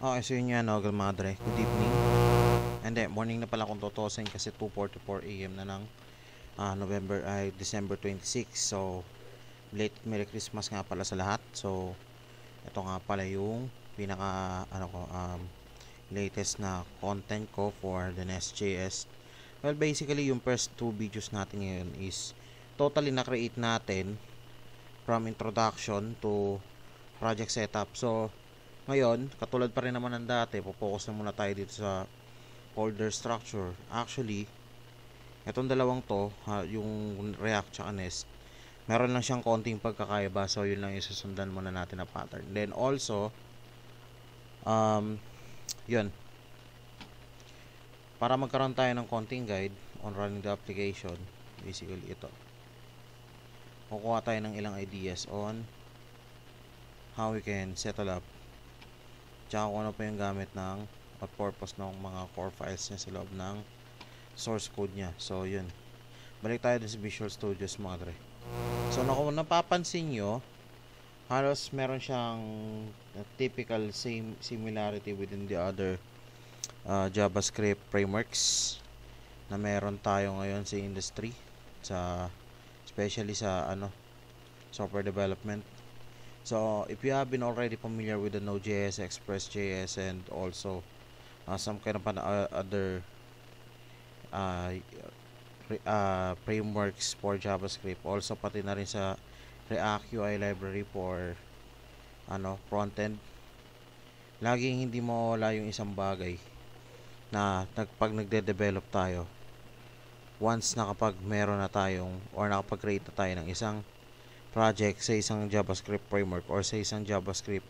Okay, so yun nga, no, madre. Good evening. And then, morning na pala kung tutusin kasi 2:44 AM na ng December 26. So, late Merry Christmas nga pala sa lahat. So, ito nga pala yung pinaka, latest na content ko for the Nest.js. Well, basically, yung first two videos natin ngayon is totally na-create natin from introduction to project setup. So, ngayon, katulad pa rin naman ng dati, focus na muna tayo dito sa folder structure. Actually, itong dalawang to, yung React tsaka Nest, meron lang siyang konting pagkakaiba. So, yun lang yung susundan muna natin na pattern. Then also, yun. Para magkaroon tayo ng konting guide on running the application, basically ito. Kukuha tayo ng ilang ideas on how we can settle up tsaka kung ano pa yung gamit ng at purpose ng mga core files niya sa loob ng source code niya. So yun, balik tayo sa Visual Studios mga dre. So kung napapansin nyo, halos meron siyang typical same similarity within the other JavaScript frameworks na meron tayo ngayon sa industry, especially sa software development. So, if you have been already familiar with the Node.js, Express.js, and also some kind of other frameworks for JavaScript, also pati na rin sa React UI library for frontend, laging hindi mawala yung isang bagay na pag nagde-develop tayo, once nakapag meron na tayong or nakapag-create na tayo ng isang project sa isang JavaScript framework or sa isang JavaScript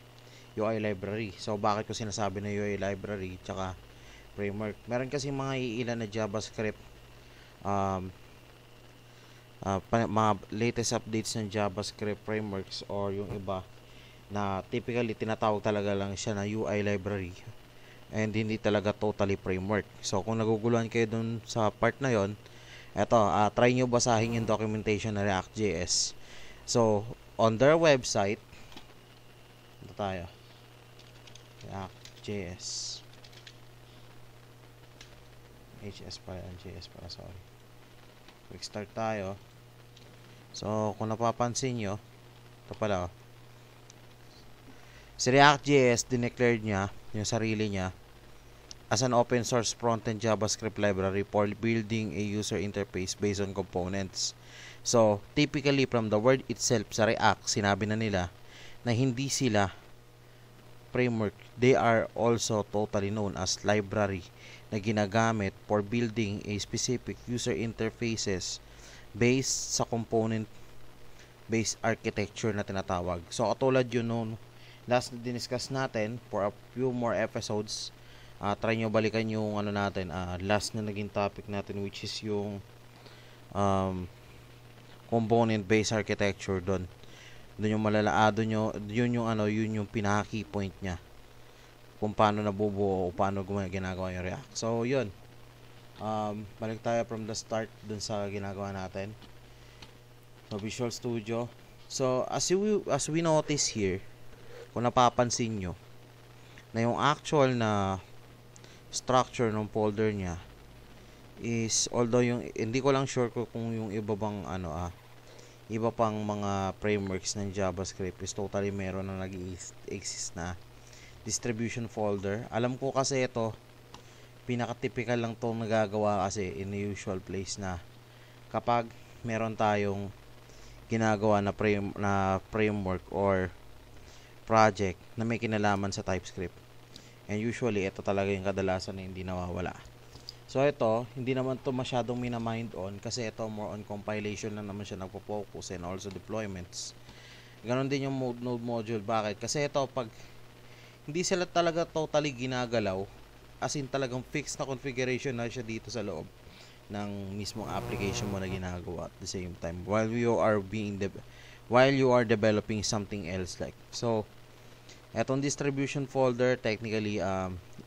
UI library. So, bakit ko sinasabi na UI library tsaka framework? Meron kasi mga iilan na JavaScript mga latest updates ng JavaScript frameworks or yung iba na typically tinatawag talaga lang siya na UI library and hindi talaga totally framework. So, kung naguguluhan kayo dun sa part na yon, eto, try nyo basahin yung documentation na React.js. So, on their website, ito tayo, React.js, JS pala, sorry. Quick start tayo. So, kung napapansin nyo, ito pala, si React.js, dineclared niya, yung sarili niya, as an open source front-end JavaScript library for building a user interface based on components. So, typically from the word itself sa React, sinabi na nila na hindi sila framework. They are also totally known as library na ginagamit for building a specific user interfaces based sa component-based architecture na tinatawag. So, katulad yun noon, last na diniscuss natin for a few more episodes. Try nyo balikan yung last na naging topic natin, which is yung component-based architecture doon. Doon yung yun yung pinaka-key point niya. Kung paano nabubuo o paano ginagawa yung React. So, yun. Balik tayo from the start doon sa ginagawa natin. So, Visual Studio. So, as we notice here, kung napapansin nyo, na yung actual na structure ng folder niya is, although yung, hindi ko lang sure kung yung iba bang iba pang mga frameworks ng JavaScript is totally meron na nag-exist na distribution folder. Alam ko kasi ito, pinaka-typical lang itong nagagawa kasi in the usual place na kapag meron tayong ginagawa na framework or project na may kinalaman sa TypeScript. And usually, ito talaga yung kadalasan na hindi nawawala. So, ito, hindi naman to masyadong minamind on kasi ito more on compilation lang naman siya nagpo-focus and also deployments. Ganon din yung node module. Bakit? Kasi ito, pag hindi sila talaga totally ginagalaw, as in talagang fixed na configuration na siya dito sa loob ng mismong application mo na ginagawa at the same time while you are developing something else like. So, etong distribution folder, technically,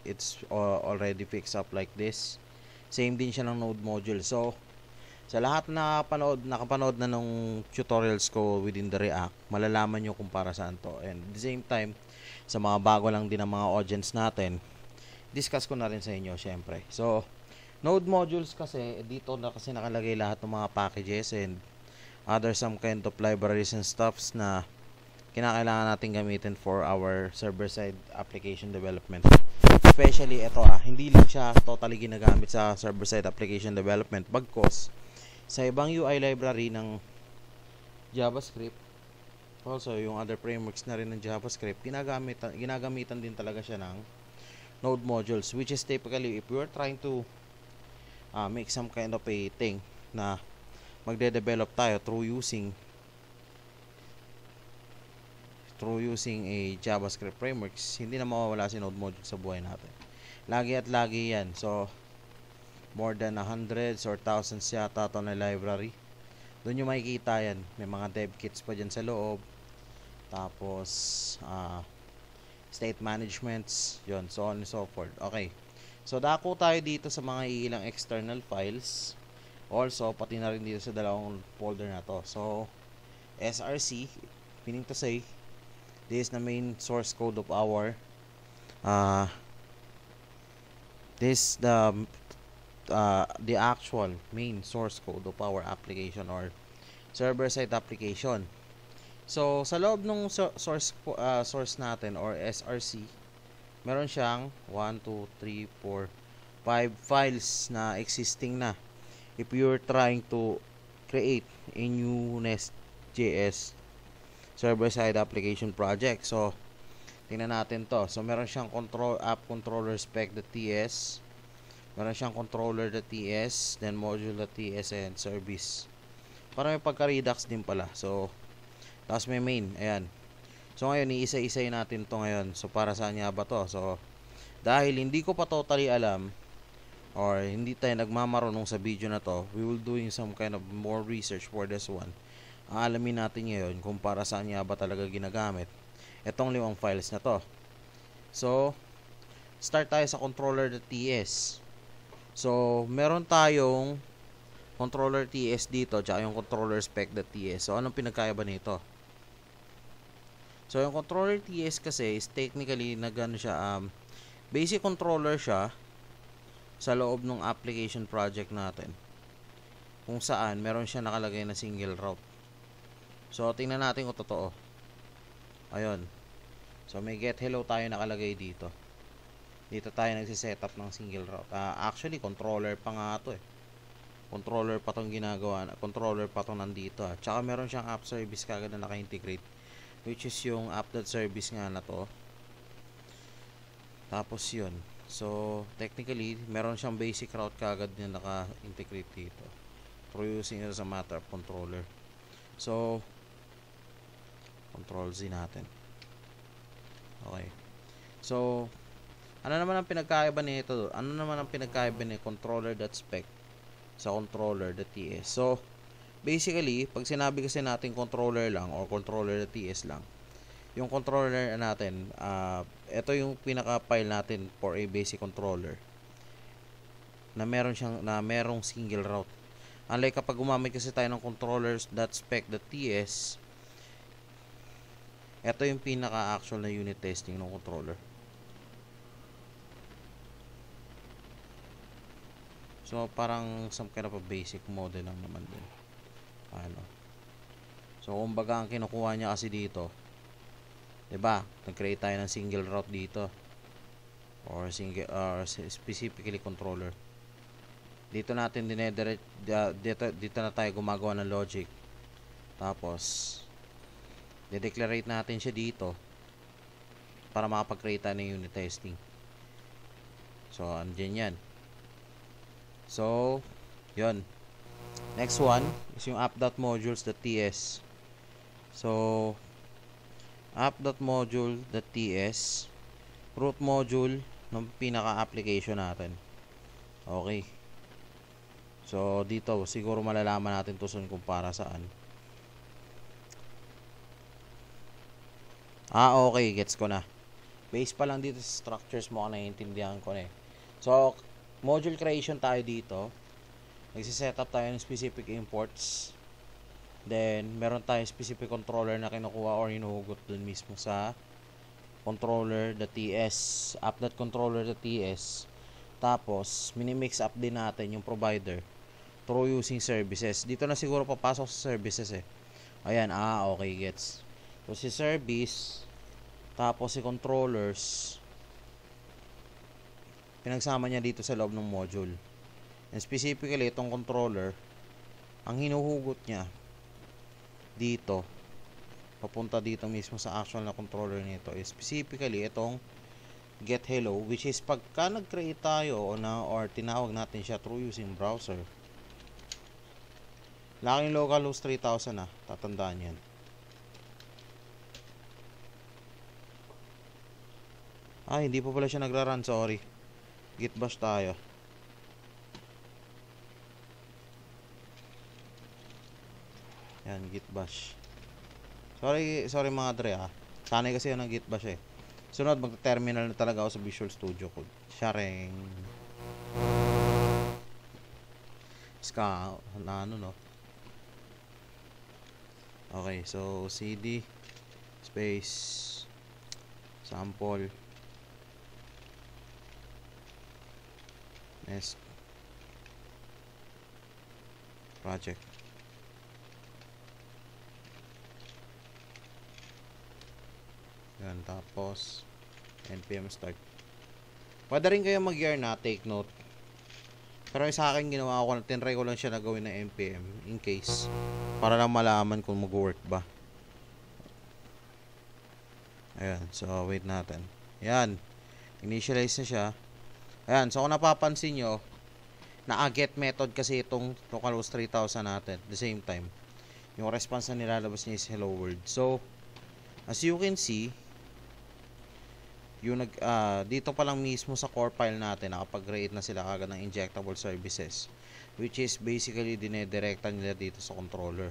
it's already fixed up like this. Same din siya ng node module. So, Sa lahat na nakapanood na nung tutorials ko within the React, malalaman nyo kung para saan to. And at the same time, sa mga bago lang din ng mga audience natin, discuss ko na rin sa inyo syempre. So, node modules kasi, dito na kasi nakalagay lahat ng mga packages and other some kind of libraries and stuffs na kinakailangan natin gamitin for our server-side application development. Especially ito hindi lang siya totally ginagamit sa server-side application development bagkos sa ibang UI library ng JavaScript, also yung other frameworks na rin ng JavaScript, ginagamitan din talaga siya ng node modules, which is typically if you are trying to make some kind of a thing na magde-develop tayo through using a JavaScript frameworks, hindi na mawawala si node module sa buhay natin. Lagi at lagi yan. So, more than hundreds or thousands yata ito na library. Doon nyo makikita yan. May mga dev kits pa dyan sa loob. Tapos, state managements. Yun, so on and so forth. Okay. So, dako tayo dito sa mga ilang external files. Also, pati na rin dito sa dalawang folder na to. So, SRC, meaning to say, this is the main source code of our this the actual main source code of our application or server-side application. So, sa loob ng source natin or SRC, meron siyang 1, 2, 3, 4, 5 files na existing na. If you're trying to create a new Nest.js server-side application project. So, tingnan natin to. So, meron siyang app controller spec.ts, meron siyang controller.ts, then module.ts, and service. Parang may pagka-redux din pala. So, tapos may main. Ayan. So, ngayon, iisa-isay natin to ngayon. So, para saan nga ba to? So, dahil hindi ko pa totally alam or hindi tayo nagmamarunong sa video na to, we will doing some kind of more research for this one. Ang alamin natin ngayon kung para saan nga ba talaga ginagamit itong 5 files na to. So, start tayo sa controller.ts. So, meron tayong controller.ts dito, tsaka yung controller spec.ts. So, anong pinagkaiba nito? So, yung controller.ts kasi is technically nagano siya, basic controller siya sa loob ng application project natin. Kung saan, meron siya nakalagay na single route. So, tingnan natin kung totoo. Ayun. So, may get hello tayo nakalagay dito. Dito tayo nagsisetup ng single route. Actually, controller pa nga ito eh. Controller pa itong ginagawa. Controller pa itong nandito. Tsaka meron siyang app service kagad na naka-integrate. Which is yung app.service nga na to. Tapos yun. So, technically, meron siyang basic route kagad na naka-integrate dito. Through using it as a matter of controller. So, Control Z natin. Okay. So, ano naman ang pinagkaiba nito? Ano naman ang pinagkaiba ni controller.spec sa controller.ts? So, basically, pag sinabi kasi natin controller lang or controller.ts lang, yung controller natin, ito yung pinaka-file natin for a basic controller na merong single route. Unlike kapag gumamit kasi tayo ng controllers.spec.ts, ito yung pinaka-actual na unit testing ng controller. So, parang some kind of a basic model lang naman din. So, kumbaga ang kinukuha niya kasi dito, diba? Nag-create tayo ng single route dito. Or specifically controller. Dito natin dito na tayo gumagawa ng logic. Tapos, de-declarate natin siya dito para makapag-create ng unit testing. So, andyan yan. So, yun. Next one is yung app.modules.ts. So, app.module.ts, root module ng pinaka-application natin. Okay. So, dito, siguro malalaman natin to soon kung para saan. Okay, gets ko na. Base pa lang dito sa structures mo, naiintindihan ko na eh. So, module creation tayo dito. Nagsiset up tayo ng specific imports. Then, meron tayong specific controller na kinukuha or hinuhugot dun mismo sa controller.ts, app.controller.ts. Tapos, minimix up din natin yung provider through using services. Dito na siguro papasok sa services eh. Ayan, okay, gets. So, si service, tapos si controllers, pinagsama niya dito sa loob ng module. And specifically, itong controller, ang hinuhugot niya dito, papunta dito mismo sa actual na controller nito, is specifically itong get hello, which is pagka nag-create tayo or tinawag natin siya through using browser, laking localhost 3000 na, tatandaan yan. Hindi pa pala siya nagra-run, sorry. Git bash tayo. Yan, git bash. Sorry mga dre Sanay kasi yun ng git bash eh. Sunod, magta-terminal na talaga ako sa Visual Studio Code. Sharing. No? Okay, so cd space sample nest project. Yan, tapos npm start. Pwede rin kayo mag-yarn na, take note. Pero sa akin ginawa ko, tinry ko lang siya na gawin na npm in case, para lang malaman kung mag-work ba. Ayan, so wait natin. Ayan, initialize na siya. Ayan, so kung napapansin nyo, na-get method kasi itong localhost 3000 natin at the same time. Yung response na nilalabas niya is hello world. So, as you can see, yung dito pa lang mismo sa core file natin, nakapag-create na sila agad ng injectable services, which is basically dinedirekta nila dito sa controller.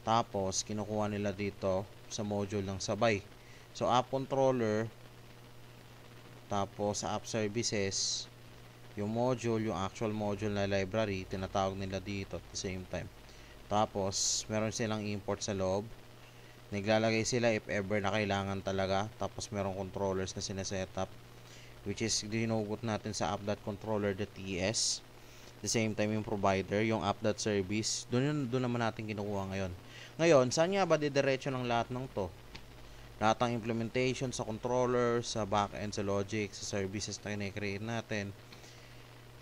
Tapos, kinukuha nila dito sa module ng sabay. So, app controller, tapos sa app services, yung module, yung actual module na library, tinatawag nila dito at the same time. Tapos, meron silang import sa loob. Naglalagay sila if ever na kailangan talaga. Tapos, meron controllers na sinasetup, which is dinugot natin sa app.controller.ts. The same time, yung provider, yung app.service, doon naman natin kinukuha ngayon. Ngayon, saan nga ba didiretso ng lahat ng to? Lahat ng implementation sa controller, sa backend, sa logic, sa services na kinecreate natin.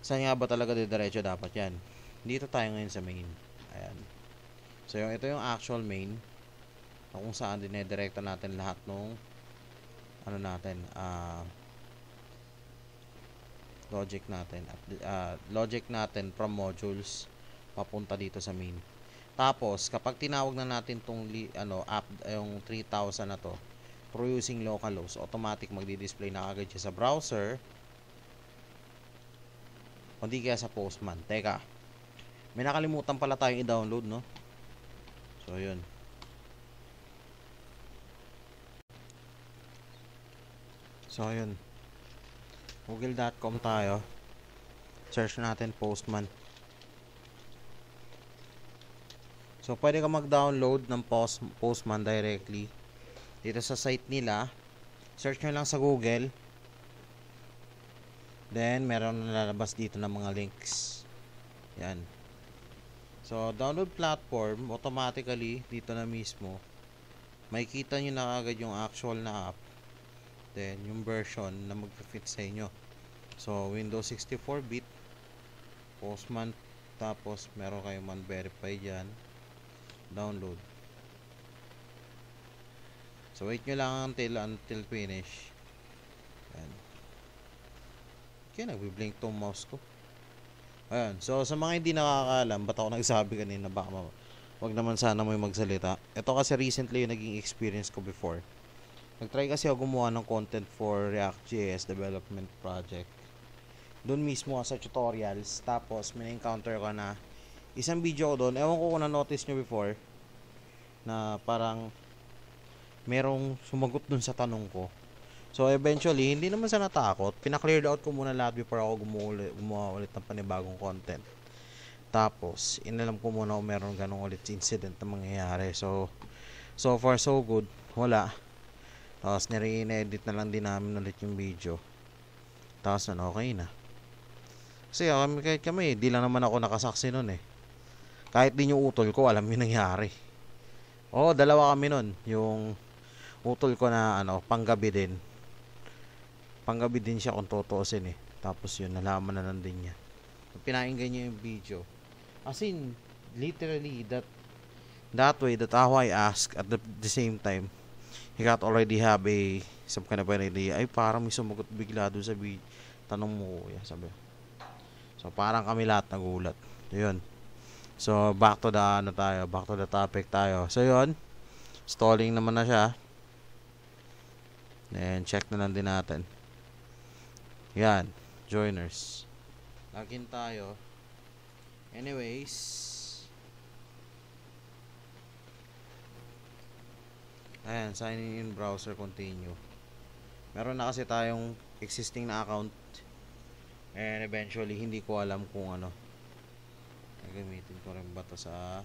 Saan nga ba talaga didiretso dapat yan? Dito tayo ngayon sa main. Ayan. So, ito yung actual main, kung saan dinedirekta natin lahat ng logic natin from modules papunta dito sa main. Tapos kapag tinawag na natin tong app, yung 3000 na to through using localhost, automatic magdi-display na agad siya sa browser, hindi kaya sa Postman. Teka, may nakalimutan pala tayong i-download, no? So yun, google.com tayo, search natin Postman. So pwede ka mag-download ng Postman directly dito sa site nila. Search nyo lang sa Google, then meron na lalabas dito ng mga links. Yan. So download platform, automatically dito na mismo makikita nyo na agad yung actual na app, then yung version na mag-fit sa inyo. So Windows 64-bit Postman, tapos meron kayong man-verify dyan, download. So wait nyo lang until finish. Ayan. Okay, nagbi-blink tong mouse ko. Ayan, so sa mga hindi nakakaalam, ba't ako nagsabi kanina, baka wag naman sana may magsalita. Ito kasi recently yung naging experience ko before. Nag-try kasi ako gumawa ng content for React.js development project. Doon mismo sa tutorials. Tapos may encounter ko na isang video ko doon. Ewan ko kung na-notice nyo before, na parang merong sumagot doon sa tanong ko. So eventually, hindi naman sa natakot. Pina-cleared out ko muna lahat before ako gumawa ulit ng panibagong content. Tapos, inalam ko muna kung meron ganong ulit incident na mangyayari. So far so good. Wala. Tapos, nire-edit na lang din namin ulit yung video. Tapos, okay na. Kasi kahit kami, di lang naman ako nakasaksi nun eh. Kahit din yung utol ko, alam yung nangyari. Dalawa kami nun. Yung utol ko na panggabi din. Panggabi din siya kung totoosin eh. Tapos yun, nalaman na lang din niya. Pinainggan niya yung video. As in, literally, that way, that how I ask at the same time, he got already have some kind of an idea. Ay, parang may sumagot bigla doon sa tanong mo, kuya, sabi. So, parang kami lahat nagulat. Yun. So, back to the topic tayo. So, yun. Stalling naman na siya. And check na lang din natin. Yan. Joiners. Login tayo. Anyways. Ayan. Sign in browser. Continue. Meron na kasi tayong existing na account. And eventually, hindi ko alam kung gagamitin ko rin ba ito sa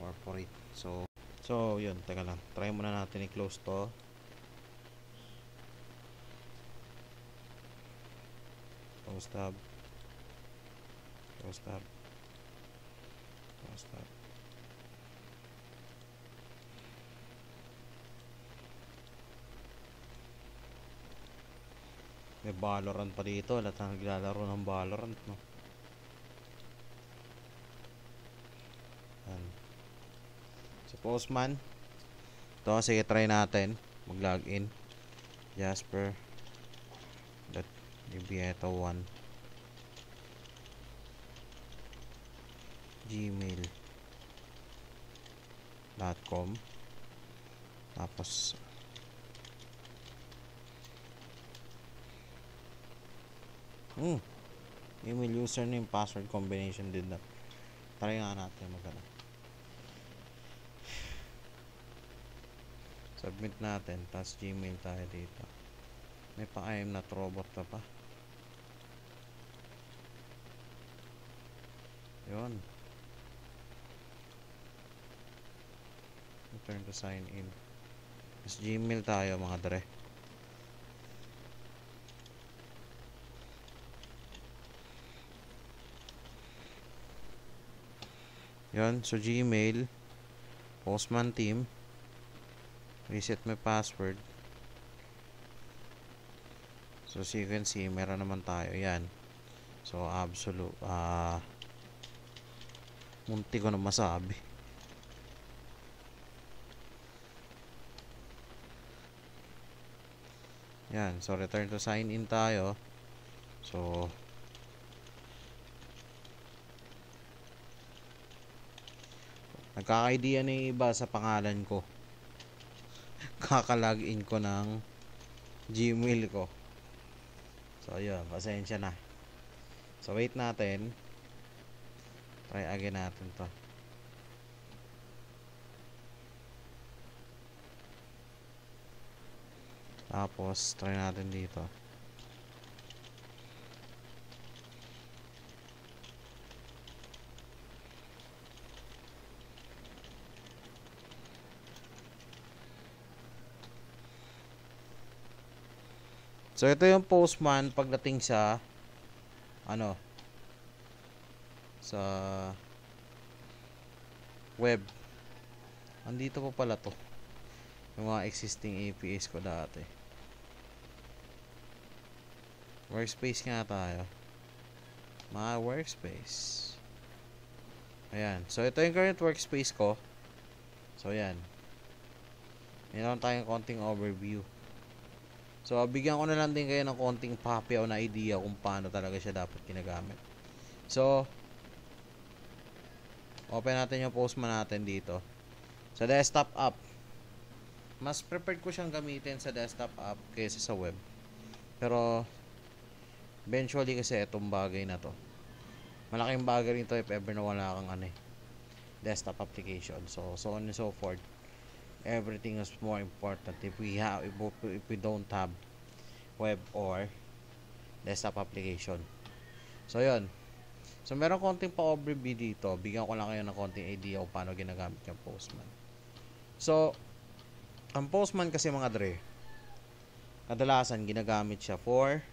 corporate. So, yun. Teka lang. Try muna natin i-close to. Close tab. Close tab. Close tab. May Valorant pa dito. Lahat na naglalaro ng Valorant, no? Yan. So, Postman. Ito, sige, try natin. Mag-login. Jasper. Ibieto1 gmail.com. Tapos email username password combination din na. Try nga natin submit natin, tapos Gmail tayo dito. May pa I am not robot na pa. Yun. Return to sign in. Tapos Gmail tayo mga dre. Yun. So Gmail. Postman team. Reset my password. So as you can see, meron naman tayo. Yan. So absolute. Munti ko na masabi. Yan. So return to sign in tayo. So nagkaka-idea na yung iba sa pangalan ko. Kaka-login ko ng Gmail ko. So yun, pasensya na. So wait natin. Try again natin to. Tapos try natin dito. So ito yung Postman pagdating sa sa web. Andito pa pala to. Yung mga existing APIs ko dati. Workspace nga tayo. My workspace. Ayan. So ito yung current workspace ko. So ayan. Meron tayong konting overview. So, bigyan ko na lang din kayo ng konting papyaw na idea kung paano talaga siya dapat ginagamit. So, open natin yung Postman natin dito. Sa desktop app. Mas prepared ko siyang gamitin sa desktop app kaysa sa web. Pero, eventually kasi itong bagay na to. Malaking bagay rin to if ever na wala kang desktop application. So on and so forth. Everything is more important if we don't have web or desktop application. So yun. So, meron konting pa-overview dito. Bigyan ko lang kayo ng konting idea kung paano ginagamit yung Postman. So, ang Postman kasi mga dre, kadalasan ginagamit siya for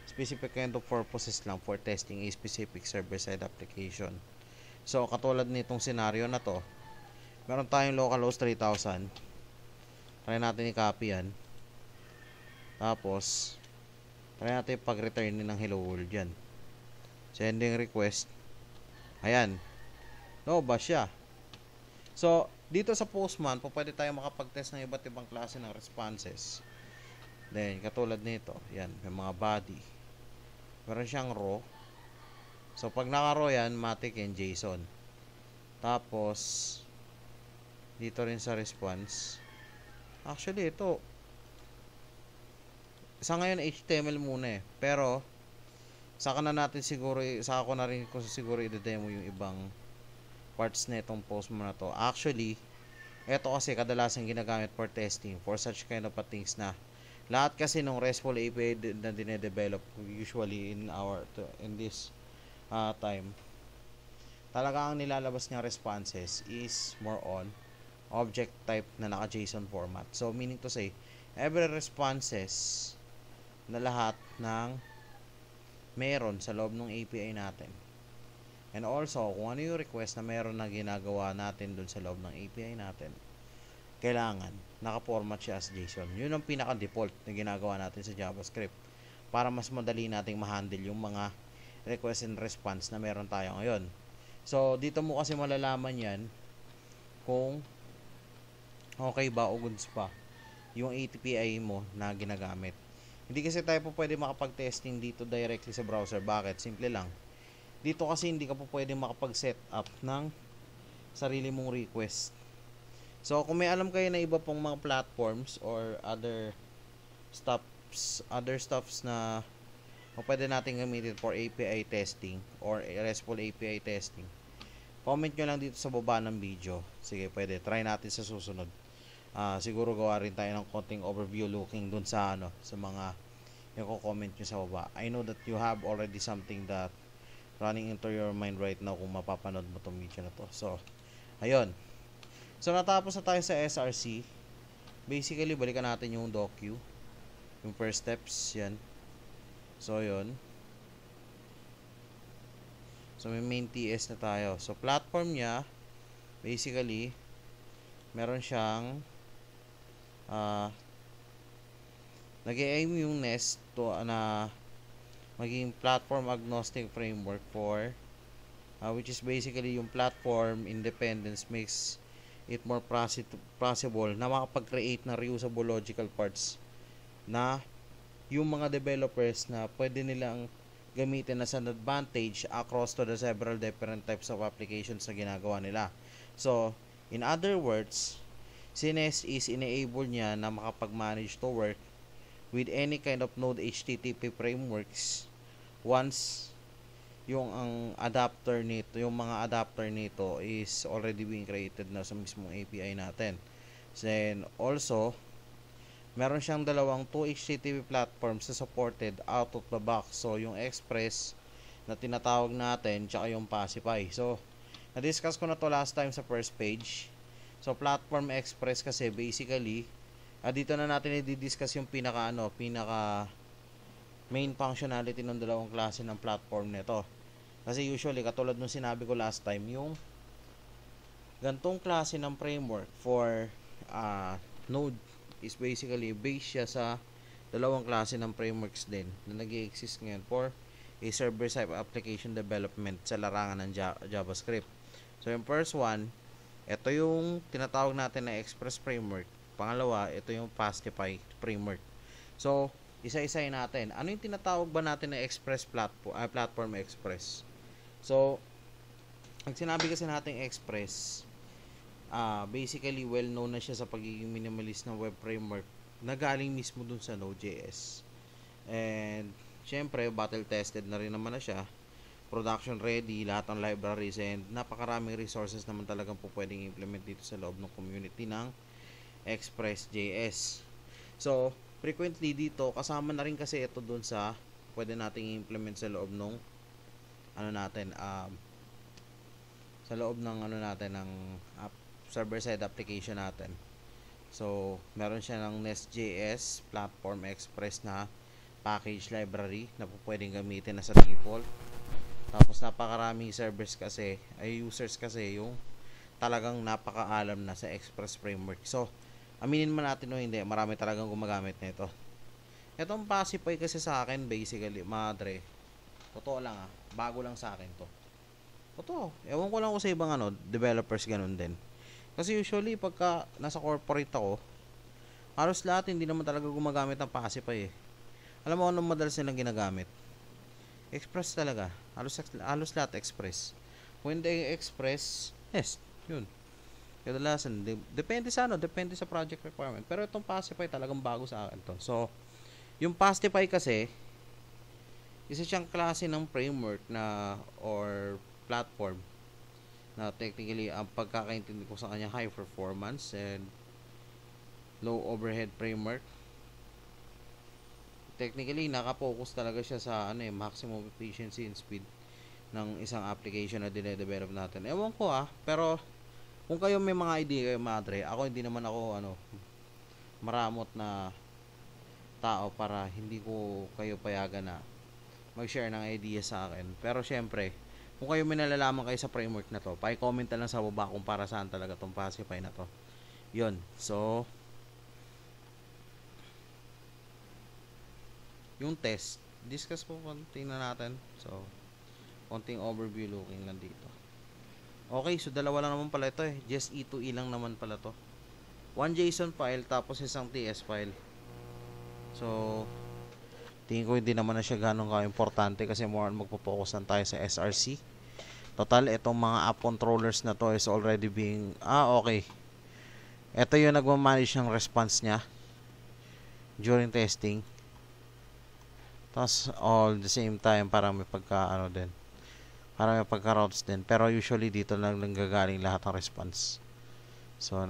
specific kind of purposes lang for testing a specific server-side application. So, katulad nitong scenario na to, meron tayong localhost 3000. Try natin i-copy yan. Tapos, try natin pag-return ng hello world yan. Sending request. Ayan. Ba siya. So, dito sa Postman, pwede tayo makapag-test ng iba't ibang klase ng responses. Then, katulad nito. Yan. May mga body. Meron siyang raw. So, pag naka-raw yan, matic and JSON. Tapos, dito rin sa response. Actually, ito. Sa ngayon, HTML muna eh. Pero, saka ko na rin kung siguro i-demo yung ibang parts na itong Postman na to. Actually, ito kasi kadalasan ginagamit for testing, for such kind of things na lahat kasi ng RESTful API na dinedevelop usually in this time, talaga ang nilalabas niyang responses is more on object type na naka-JSON format. So, meaning to say, every responses na lahat ng meron sa loob ng API natin. And also, kung ano yung request na meron na ginagawa natin dun sa loob ng API natin, kailangan naka-format siya as JSON. Yun ang pinaka-default na ginagawa natin sa JavaScript para mas madali nating ma-handle yung mga request and response na meron tayo ngayon. So, dito mo kasi malalaman yan kung okay ba o goods pa yung API mo na ginagamit. Hindi kasi tayo po pwede makapag-testing dito directly sa browser. Bakit? Simple lang. Dito kasi hindi ka po pwede makapag-set up ng sarili mong request. So, kung may alam kayo na iba pong mga platforms or other stuffs na pwede natin gamitin for API testing or RESTful API testing, comment nyo lang dito sa baba ng video. Sige, pwede. Try natin sa susunod. Siguro gawa rin tayo ng konting overview looking dun sa sa mga yung comment nyo sa baba. I know that you have already something that running into your mind right now kung mapapanood mo tong video na to. So, ayun. So, natapos na tayo sa SRC. Basically, balikan natin yung docu. Yung first steps, yan. So, yun. So, may main TS na tayo. So, platform niya, basically, meron siyang nag-aim yung Nest to na maging platform agnostic framework for which is basically yung platform independence makes it more possible na makapag-create ng reusable logical parts na yung mga developers na pwede nilang gamitin as an advantage across to the several different types of applications na ginagawa nila. So, in other words, si Nest is enable niya na makapag-manage to work with any kind of Node HTTP frameworks once yung mga adapter nito is already being created na sa mismong API natin. Then also, meron siyang dalawang 2 HTTP platforms na supported out of the box. So, yung Express na tinatawag natin, tsaka yung Pacify. So, na-discuss ko na to last time sa first page. So, Platform Express kasi basically, dito na natin i-discuss yung pinaka main functionality ng dalawang klase ng platform nito. Kasi usually, katulad nung sinabi ko last time, yung gantong klase ng framework for Node is basically based siya sa dalawang klase ng frameworks din na nag-i-exist ngayon for a server-side application development sa larangan ng JavaScript. So, yung first one, ito yung tinatawag natin na Express framework. Pangalawa, ito yung Pacify framework. So, isa-isayin natin. Ano yung tinatawag ba natin na Express platform Express? So, ang sinabi kasi natin Express, basically well known na siya sa pagiging minimalist na web framework na galing mismo dun sa Node.js. And, syempre, battle tested na rin naman na siya. Production ready, lahat ng libraries, and napakaraming resources naman talagang po pwedeng implement dito sa loob ng community ng Express.js. So, frequently dito, kasama na rin kasi ito dun sa pwede nating implement sa loob ng ano natin, sa loob ng ano natin, ng server-side application natin. So, meron siya ng Nest.js Platform Express na package library na pwedeng gamitin na sa default. Tapos napakaraming servers kasi, ay users kasi yung talagang napakaalam na sa Express framework. So, aminin man natin o hindi, marami talagang gumagamit nito. Itong Pacify kasi sa akin, basically, madre, totoo lang bago lang sa akin to. Totoo, ewan ko lang kung sa ibang developers ganun din. Kasi usually, pagka nasa corporate ako, halos lahat hindi naman talaga gumagamit ng Pacify eh. Alam mo anong madalas nilang ginagamit? Express talaga. Halos lahat Express. Kung hindi Express, yes, yun. Kadalasan, depende sa project requirement. Pero itong Pacify talagang bago sa akin to. So, yung Pacify kasi, isa siyang klase ng framework na, or platform, na technically, ang pagkakaintindi ko sa kanya, high performance and low overhead framework. Technically, nakapokus talaga siya sa maximum efficiency and speed ng isang application na dinedevelop natin. Ewan ko pero kung kayo may mga idea kayo, madre, ako hindi naman ako maramot na tao para hindi ko kayo payagan na mag-share ng idea sa akin. Pero syempre, kung kayo may nalalaman kayo sa framework na to, pa-comment na lang sa baba kung para saan talaga tong Pacify na to. Yun. So, yung test, discuss po konti na natin. So, konting overview looking lang dito. Okay, so dalawa lang naman pala ito eh. Just E2E lang naman pala to. One JSON file, tapos isang TS file. So, tingin ko hindi naman na siya ganun ka-importante kasi more on magpo-focus lang tayo sa SRC. Total, itong mga app controllers na to is already being, okay. Ito yung nagmamanage ng response niya during testing. Tapos, all the same time, parang may din. Parang may pagka-routes din. Pero usually, dito lang nanggagaling lahat ng response. So,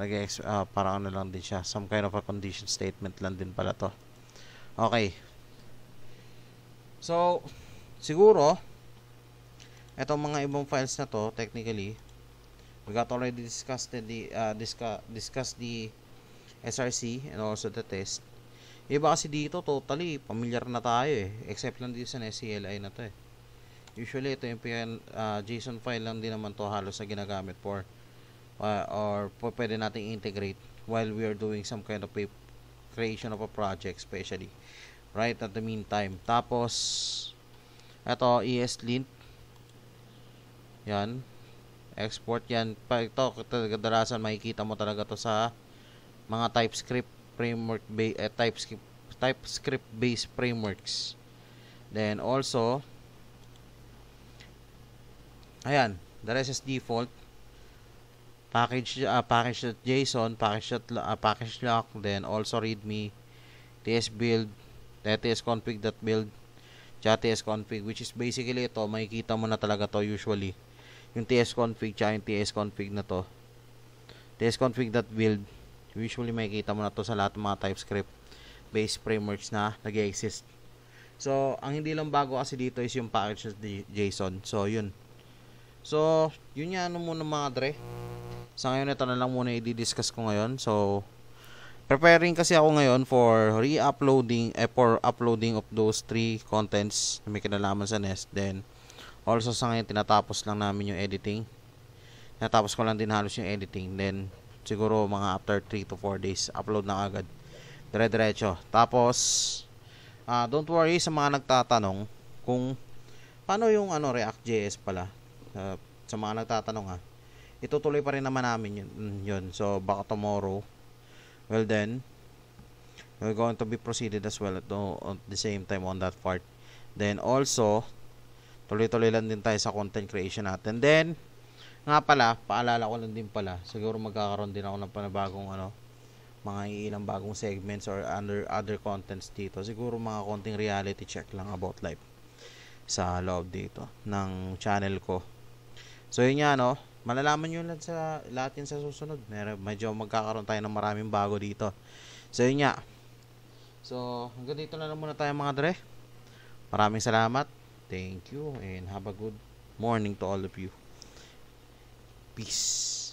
parang lang din siya. Some kind of a condition statement lang din pala to. Okay. So, siguro, etong mga ibang files na to, technically, we got already discussed the SRC and also the test. Iba kasi dito, totally, familiar na tayo eh. Except lang dito sa CLI na to eh. Usually, ito yung JSON file lang din naman to halos na ginagamit for or pwede nating integrate while we are doing some kind of creation of a project, especially right at the meantime. Tapos, ito, ESLint. Yan. Export yan. Ito, kadalasan makikita mo talaga to sa mga TypeScript framework TypeScript based frameworks. Then also, ayan, the rest is default. Package.json, package.lock, then also readme, tsbuild, tsconfig.build, tsconfig, which is basically ito, makikita mo na talaga to usually. Yung tsconfig, tsaka yung tsconfig na to. tsconfig.build, usually makikita mo na to sa lahat ng mga TypeScript based frameworks na nag-exist. So, ang hindi lang bago kasi dito is yung package.json. So, yun. So, yun yan muna mga dre. Sa ngayon, ito na lang muna i-discuss ko ngayon. So, preparing kasi ako ngayon for for uploading of those 3 contents na may kinalaman sa Nest. Then, also sa ngayon, tinatapos lang namin yung editing. Tinatapos ko lang din halos yung editing. Then, siguro mga after 3 to 4 days, upload na agad. Dire-diretso. Tapos, don't worry sa mga nagtatanong kung paano yung React.js pala. Sa mga nagtatanong itutuloy pa rin naman namin yun. So, baka tomorrow, well then, we're going to be proceeded as well at the same time on that part. Then also, tuloy-tuloy lang din tayo sa content creation natin. Then, nga pala, paalala ko lang din pala, siguro magkakaroon din ako ng panibagong mga ilang bagong segments or other contents dito. Siguro mga konting reality check lang about life sa loob dito ng channel ko. So yun nga malalaman nyo lang sa lahat yun sa susunod. Medyo magkakaroon tayo ng maraming bago dito. So yun nga. So hanggang dito na lang muna tayo mga dre. Maraming salamat. Thank you and have a good morning to all of you. Peace.